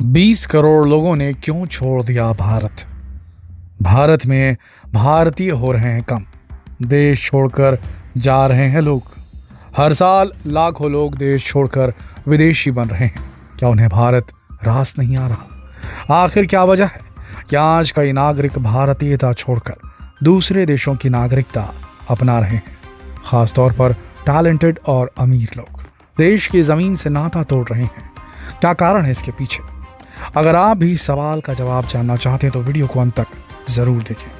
20 करोड़ लोगों ने क्यों छोड़ दिया भारत। भारत में भारतीय हो रहे हैं कम, देश छोड़कर जा रहे हैं लोग। हर साल लाखों लोग देश छोड़कर विदेशी बन रहे हैं। क्या उन्हें भारत रास नहीं आ रहा? आखिर क्या वजह है कि आज कई नागरिक भारतीयता छोड़कर दूसरे देशों की नागरिकता अपना रहे हैं? खासतौर पर टैलेंटेड और अमीर लोग देश की जमीन से नाता तोड़ रहे हैं। क्या कारण है इसके पीछे? अगर आप भी इस सवाल का जवाब जानना चाहते हैं तो वीडियो को अंत तक जरूर देखें।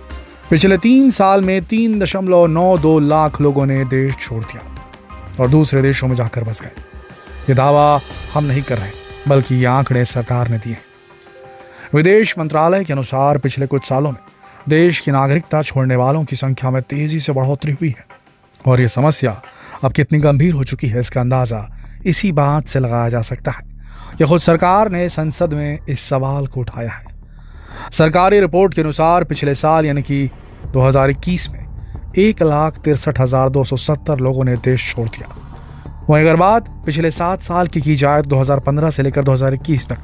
पिछले 3 साल में 3.92 लाख लोगों ने देश छोड़ दिया और दूसरे देशों में जाकर बस गए। ये दावा हम नहीं कर रहे, बल्कि ये आंकड़े सरकार ने दिए। विदेश मंत्रालय के अनुसार पिछले कुछ सालों में देश की नागरिकता छोड़ने वालों की संख्या में तेजी से बढ़ोतरी हुई है और ये समस्या अब कितनी गंभीर हो चुकी है इसका अंदाजा इसी बात से लगाया जा सकता है कि खुद सरकार ने संसद में इस सवाल को उठाया है। सरकारी रिपोर्ट के अनुसार पिछले साल यानी कि 2021 में 1,63,270 लोगों ने देश छोड़ दिया। वहीं अगर बात पिछले 7 साल की जाए तो 2015 से लेकर 2021 तक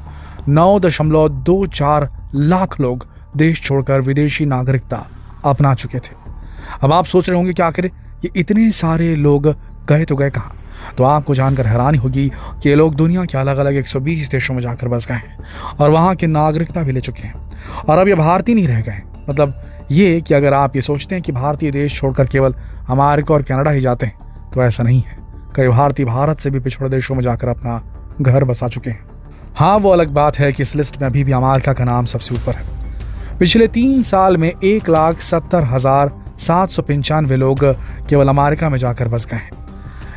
9.24 लाख लोग देश छोड़कर विदेशी नागरिकता अपना चुके थे। अब आप सोच रहे होंगे कि आखिर ये इतने सारे लोग गए तो गए कहाँ? तो आपको जानकर हैरानी होगी कि ये लोग दुनिया के अलग अलग 120 देशों में जाकर बस गए हैं और वहाँ की नागरिकता भी ले चुके हैं और अब ये भारतीय नहीं रह गए। मतलब ये कि अगर आप ये सोचते हैं कि भारतीय देश छोड़कर केवल अमेरिका और कनाडा ही जाते हैं तो ऐसा नहीं है। कई भारतीय भारत से भी पिछड़े देशों में जाकर अपना घर बसा चुके हैं। हाँ, वो अलग बात है कि इस लिस्ट में अभी भी अमेरिका का नाम सबसे ऊपर है। पिछले 3 साल में 1,70,795 लोग केवल अमेरिका में जाकर बस गए हैं।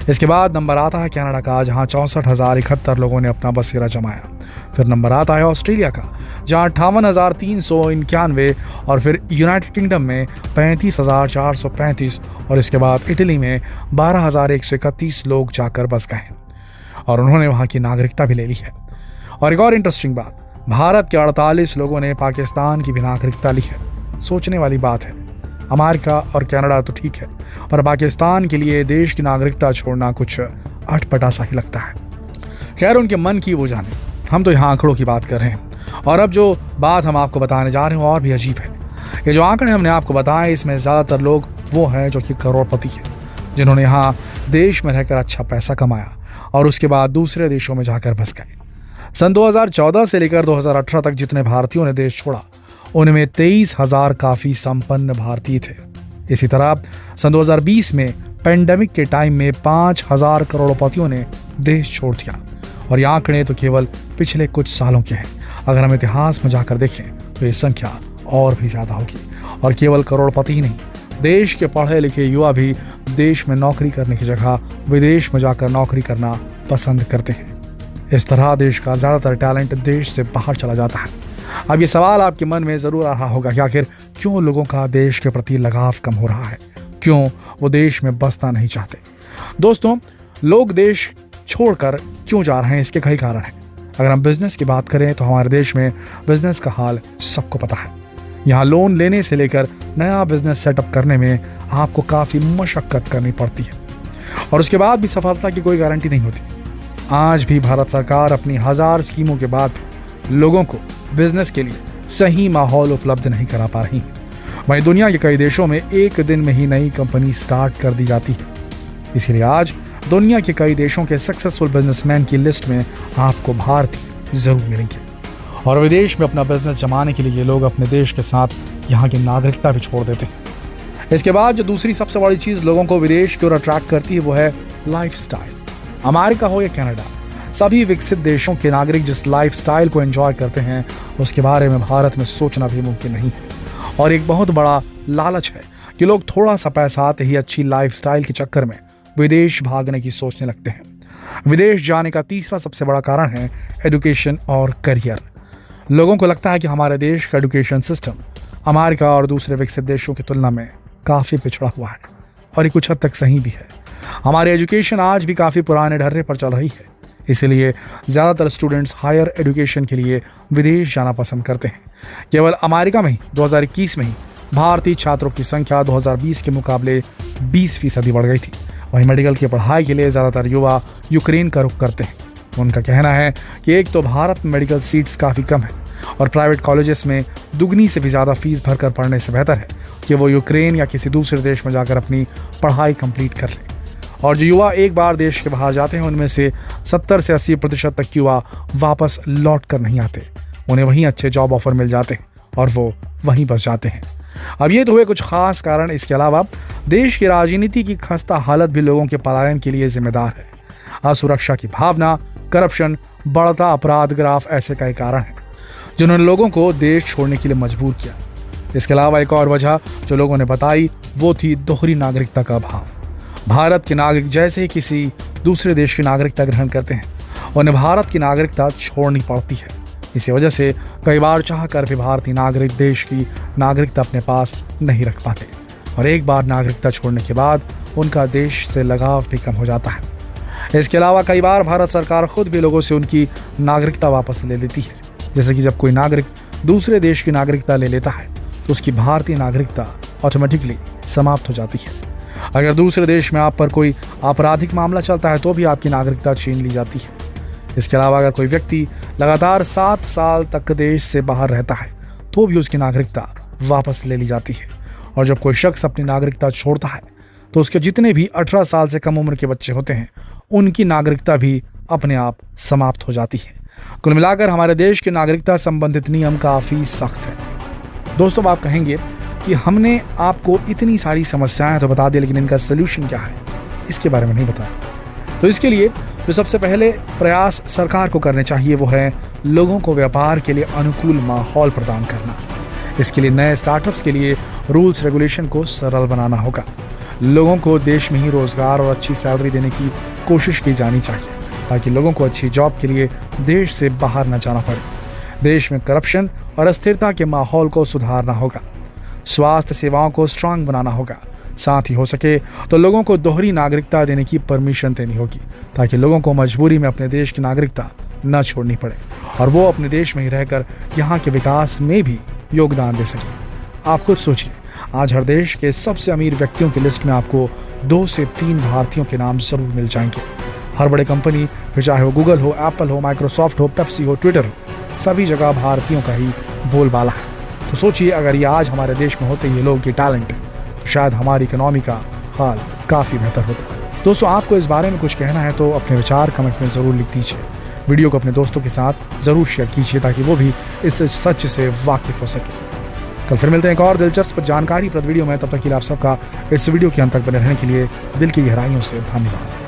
इसके बाद नंबर आता है कनाडा का, जहां 64,071 लोगों ने अपना बसेरा जमाया। फिर नंबर आता है ऑस्ट्रेलिया का, जहां 58,391 और फिर यूनाइटेड किंगडम में 35,435 और इसके बाद इटली में 12,131 लोग जाकर बस गए हैं और उन्होंने वहां की नागरिकता भी ले ली है। और एक और इंटरेस्टिंग बात, भारत के 48 लोगों ने पाकिस्तान की भी नागरिकता ली है। सोचने वाली बात है, अमेरिका और कनाडा तो ठीक है, पर पाकिस्तान के लिए देश की नागरिकता छोड़ना कुछ अटपटा सा ही लगता है। खैर, उनके मन की वो जाने, हम तो यहाँ आंकड़ों की बात कर रहे हैं। और अब जो बात हम आपको बताने जा रहे हैं और भी अजीब है। ये जो आंकड़े हमने आपको बताए, इसमें ज़्यादातर लोग वो हैं जो कि करोड़पति हैं, जिन्होंने यहाँ देश में रहकर अच्छा पैसा कमाया और उसके बाद दूसरे देशों में जाकर बस गए। सन 2014 से लेकर 2018 तक जितने भारतीयों ने देश छोड़ा, उनमें 23,000 काफ़ी संपन्न भारतीय थे। इसी तरह सन 2020 में पेंडेमिक के टाइम में 5,000 करोड़पतियों ने देश छोड़ दिया और ये आंकड़े तो केवल पिछले कुछ सालों के हैं। अगर हम इतिहास में जाकर देखें तो ये संख्या और भी ज़्यादा होगी। और केवल करोड़पति ही नहीं, देश के पढ़े लिखे युवा भी देश में नौकरी करने की जगह विदेश में जाकर नौकरी करना पसंद करते हैं। इस तरह देश का ज़्यादातर टैलेंट देश से बाहर चला जाता है। अब ये सवाल आपके मन में ज़रूर आ रहा होगा कि आखिर क्यों लोगों का देश के प्रति लगाव कम हो रहा है, क्यों वो देश में बसना नहीं चाहते। दोस्तों, लोग देश छोड़कर क्यों जा रहे हैं, इसके कई कारण हैं। अगर हम बिजनेस की बात करें तो हमारे देश में बिजनेस का हाल सबको पता है। यहाँ लोन लेने से लेकर नया बिजनेस सेटअप करने में आपको काफ़ी मशक्क़त करनी पड़ती है और उसके बाद भी सफलता की कोई गारंटी नहीं होती। आज भी भारत सरकार अपनी 1000 स्कीमों के बाद लोगों को बिजनेस के लिए सही माहौल उपलब्ध नहीं करा पा रही है। वहीं दुनिया के कई देशों में एक दिन में ही नई कंपनी स्टार्ट कर दी जाती है। इसीलिए आज दुनिया के कई देशों के सक्सेसफुल बिजनेसमैन की लिस्ट में आपको भारतीय जरूर मिलेंगे और विदेश में अपना बिजनेस जमाने के लिए लोग अपने देश के साथ यहाँ की नागरिकता भी छोड़ देते हैं। इसके बाद जो दूसरी सबसे बड़ी चीज़ लोगों को विदेश की ओर अट्रैक्ट करती है वो है लाइफस्टाइल। अमेरिका हो या कनाडा, सभी विकसित देशों के नागरिक जिस लाइफस्टाइल को एंजॉय करते हैं उसके बारे में भारत में सोचना भी मुमकिन नहीं है। और एक बहुत बड़ा लालच है कि लोग थोड़ा सा पैसा आते ही अच्छी लाइफस्टाइल के चक्कर में विदेश भागने की सोचने लगते हैं। विदेश जाने का तीसरा सबसे बड़ा कारण है एजुकेशन और करियर। लोगों को लगता है कि हमारे देश का एजुकेशन सिस्टम अमेरिका और दूसरे विकसित देशों की तुलना में काफ़ी पिछड़ा हुआ है और ये कुछ हद तक सही भी है। हमारी एजुकेशन आज भी काफ़ी पुराने ढर्रे पर चल रही है, इसलिए ज़्यादातर स्टूडेंट्स हायर एजुकेशन के लिए विदेश जाना पसंद करते हैं। केवल अमेरिका में ही 2021 में ही भारतीय छात्रों की संख्या 2020 के मुकाबले 20% बढ़ गई थी। वहीं मेडिकल की पढ़ाई के लिए ज़्यादातर युवा यूक्रेन का रुख करते हैं। उनका कहना है कि एक तो भारत में मेडिकल सीट्स काफ़ी कम है और प्राइवेट कॉलेजेस में दुगनी से भी ज़्यादा फीस भरकर पढ़ने से बेहतर है कि वो यूक्रेन या किसी दूसरे देश में जाकर अपनी पढ़ाई कंप्लीट कर लें। और जो युवा एक बार देश के बाहर जाते हैं उनमें से 70 से 80% तक युवा वापस लौट कर नहीं आते। उन्हें वहीं अच्छे जॉब ऑफर मिल जाते हैं और वो वहीं बस जाते हैं। अब ये तो हुए कुछ खास कारण। इसके अलावा देश की राजनीति की खस्ता हालत भी लोगों के पलायन के लिए जिम्मेदार है। असुरक्षा की भावना, करप्शन, बढ़ता अपराध ग्राफ ऐसे कई कारण हैं जिन्होंने लोगों को देश छोड़ने के लिए मजबूर किया। इसके अलावा एक और वजह जो लोगों ने बताई वो थी दोहरी नागरिकता का अभाव। भारत के नागरिक जैसे ही किसी दूसरे देश की नागरिकता ग्रहण करते हैं उन्हें भारत की नागरिकता छोड़नी पड़ती है। इसी वजह से कई बार चाहकर भी भारतीय नागरिक देश की नागरिकता अपने पास नहीं रख पाते और एक बार नागरिकता छोड़ने के बाद उनका देश से लगाव भी कम हो जाता है। इसके अलावा कई बार भारत सरकार खुद भी लोगों से उनकी नागरिकता वापस ले लेती है। जैसे कि जब कोई नागरिक दूसरे देश की नागरिकता ले लेता है तो उसकी भारतीय नागरिकता ऑटोमेटिकली समाप्त हो जाती है। अगर दूसरे देश में आप पर कोई आपराधिक मामला चलता है तो भी आपकी नागरिकता छीन ली जाती है। इसके अलावा अगर कोई व्यक्ति लगातार 7 साल तक देश से बाहर रहता है तो भी उसकी नागरिकता वापस ले ली जाती है। और जब कोई शख्स अपनी नागरिकता छोड़ता है तो उसके जितने भी 18 साल से कम उम्र के बच्चे होते हैं उनकी नागरिकता भी अपने आप समाप्त हो जाती है। कुल मिलाकर हमारे देश के नागरिकता संबंधित नियम काफ़ी सख्त है। दोस्तों, आप कहेंगे कि हमने आपको इतनी सारी समस्याएं तो बता दी लेकिन इनका सलूशन क्या है, इसके बारे में नहीं बताया। तो इसके लिए जो सबसे पहले प्रयास सरकार को करने चाहिए वो है लोगों को व्यापार के लिए अनुकूल माहौल प्रदान करना। इसके लिए नए स्टार्टअप्स के लिए रूल्स रेगुलेशन को सरल बनाना होगा। लोगों को देश में ही रोजगार और अच्छी सैलरी देने की कोशिश की जानी चाहिए ताकि लोगों को अच्छी जॉब के लिए देश से बाहर न जाना पड़े। देश में करप्शन और अस्थिरता के माहौल को सुधारना होगा। स्वास्थ्य सेवाओं को स्ट्रांग बनाना होगा। साथ ही हो सके तो लोगों को दोहरी नागरिकता देने की परमिशन देनी होगी ताकि लोगों को मजबूरी में अपने देश की नागरिकता न छोड़नी पड़े और वो अपने देश में ही रहकर यहाँ के विकास में भी योगदान दे सके। आप खुद सोचिए, आज हर देश के सबसे अमीर व्यक्तियों की लिस्ट में आपको 2 से 3 भारतीयों के नाम जरूर मिल जाएंगे। हर बड़े कंपनी, फिर चाहे वो गूगल हो, एप्पल हो, माइक्रोसॉफ्ट हो, पेप्सी हो, ट्विटर हो, सभी जगह भारतीयों का ही बोलबाला है। तो सोचिए, अगर ये आज हमारे देश में होते ये लोग, ये टैलेंट, शायद हमारी इकोनॉमी का हाल काफ़ी बेहतर होता। दोस्तों, आपको इस बारे में कुछ कहना है तो अपने विचार कमेंट में ज़रूर लिख दीजिए। वीडियो को अपने दोस्तों के साथ ज़रूर शेयर कीजिए ताकि वो भी इस सच से वाकिफ हो सके। कल फिर मिलते हैं एक और दिलचस्प जानकारीप्रद वीडियो में। तब तक के लिए आप सबका इस वीडियो के अंत तक बने रहने के लिए दिल की गहराइयों से धन्यवाद।